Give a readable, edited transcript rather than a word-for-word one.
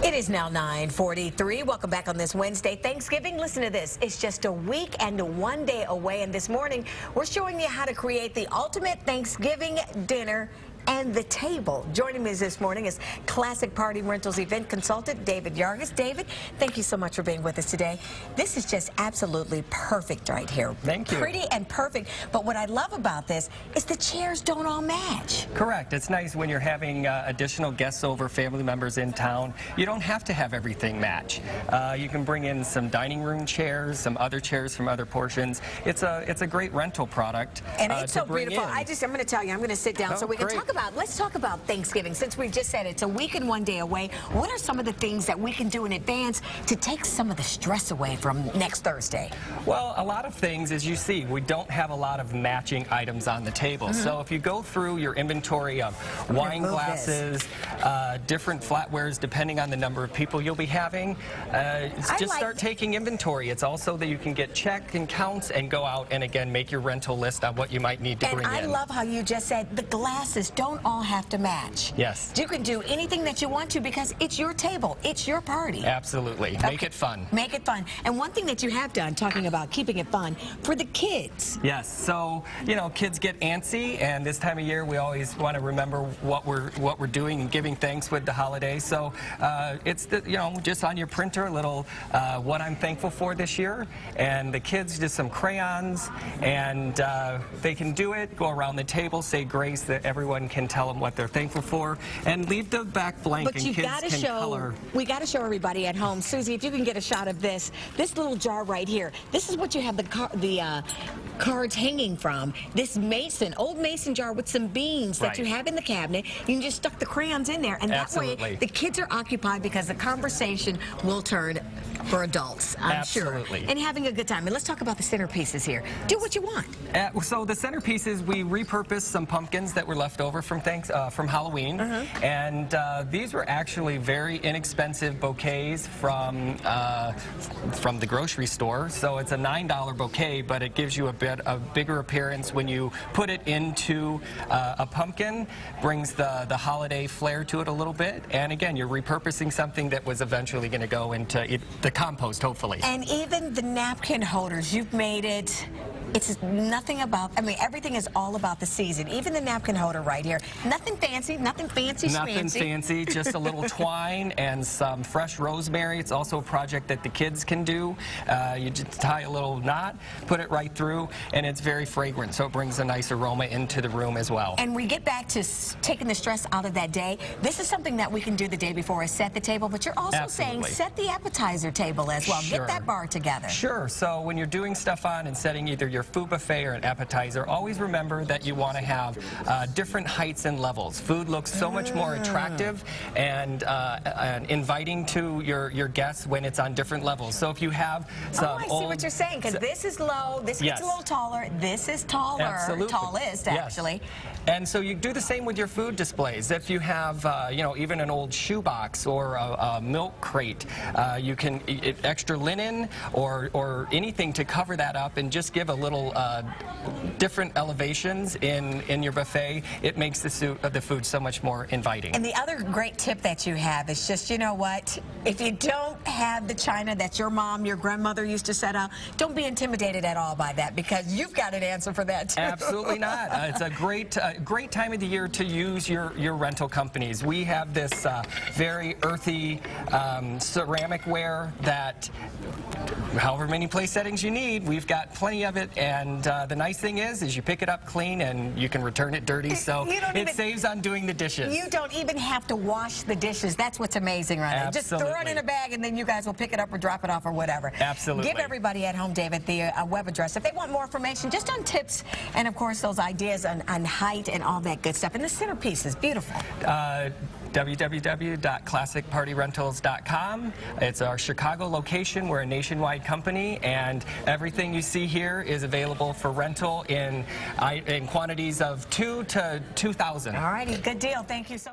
It is now 9:43. Welcome back on this Wednesday. Thanksgiving, listen to this. It's just a week and 1 day away. And this morning, we're showing you how to create the ultimate Thanksgiving dinner and the table. Joining me this morning is Classic Party Rentals event consultant David Yargis. David, thank you so much for being with us today. This is just absolutely perfect right here. Thank you. Pretty and perfect. But what I love about this is the chairs don't all match. Correct. It's nice when you're having additional guests over, family members in town. You don't have to have everything match. You can bring in some dining room chairs, some other chairs from other portions. It's a great rental product. And it's so beautiful. I'm going to tell you, I'm going to sit down so we can talk about. Let's talk about Thanksgiving. Since we've just said it's a week and 1 day away, what are some of the things that we can do in advance to take some of the stress away from next Thursday? Well, a lot of things, as you see, we don't have a lot of matching items on the table. So if you go through your inventory of wine glasses, different flatwares, depending on the number of people you'll be having, start taking inventory. It's also that you can get check and counts and go out and, again, make your rental list on what you might need to bring in. And I love how you just said the glasses don't all have to match. Yes. You can do anything that you want to because it's your table. It's your party. Absolutely. Okay. Make it fun. Make it fun. And one thing that you have done, talking about keeping it fun, for the kids. Yes. So, you know, kids get antsy, and this time of year we always want to remember what we're doing and giving thanks with the holidays. So it's just on your printer, a little what I'm thankful for this year, and the kids just some crayons, and they can do it, go around the table, say grace, that everyone can tell them what they're thankful for, and leave the back blank. But and you kids got to can show. color. We got to show everybody at home. Susie, if you can get a shot of this little jar right here. This is what you have the cards hanging from. This old mason jar with some beans that you have in the cabinet. You can just stuck the crayons in there, and that way the kids are occupied because the conversation will turn for adults, I'm sure, and having a good time. And let's talk about the centerpieces here. Do what you want. So the centerpieces, we repurposed some pumpkins that were left over from Halloween, and these were actually very inexpensive bouquets from the grocery store. So it's a $9 bouquet, but it gives you a bigger appearance when you put it into a pumpkin. Brings the holiday flair to it a little bit, and again, you're repurposing something that was eventually going to go into the compost, hopefully. And even the napkin holders, you've made it. It's nothing about, I mean, everything is all about the season. Even the napkin holder right here. Nothing fancy, nothing fancy schmancy. Nothing fancy, just a little twine and some fresh rosemary. It's also a project that the kids can do. You just tie a little knot, put it right through, and it's very fragrant, so it brings a nice aroma into the room as well. And we get back to taking the stress out of that day. This is something that we can do the day before I set the table, but you're also saying set the appetizer table as well. Sure. Get that bar together. Sure. So when you're doing stuff on and setting either your food buffet or an appetizer, always remember that you want to have different heights and levels. Food looks so much more attractive and inviting to your guests when it's on different levels. So if you have some I see what you're saying, because this is low, this gets a little taller, this is taller, tallest actually. And so you do the same with your food displays. If you have, even an old shoebox or a milk crate, you can extra linen or anything to cover that up and just give a little different elevations in your buffet. It makes the food so much more inviting. And the other great tip that you have is just, you know what, if you don't have the china that your mom, your grandmother used to set out, don't be intimidated at all by that, because you've got an answer for that too. Absolutely not. It's a great time of the year to use your rental companies. We have this very earthy ceramic ware that however many place settings you need, we've got plenty of it, and the nice thing is you pick it up clean and you can return it dirty, so it saves on doing the dishes. You don't even have to wash the dishes. That's what's amazing right now. Just throw it in a bag and then you guys will pick it up or drop it off or whatever. Absolutely. Give everybody at home, David, the web address if they want more information just on tips and, of course, those ideas on height and all that good stuff. And the centerpiece is beautiful. www.classicpartyrentals.com. It's our Chicago location. We're a nationwide company, and everything you see here is available for rental in quantities of 2 to 2,000. All righty, good deal. Thank you so much.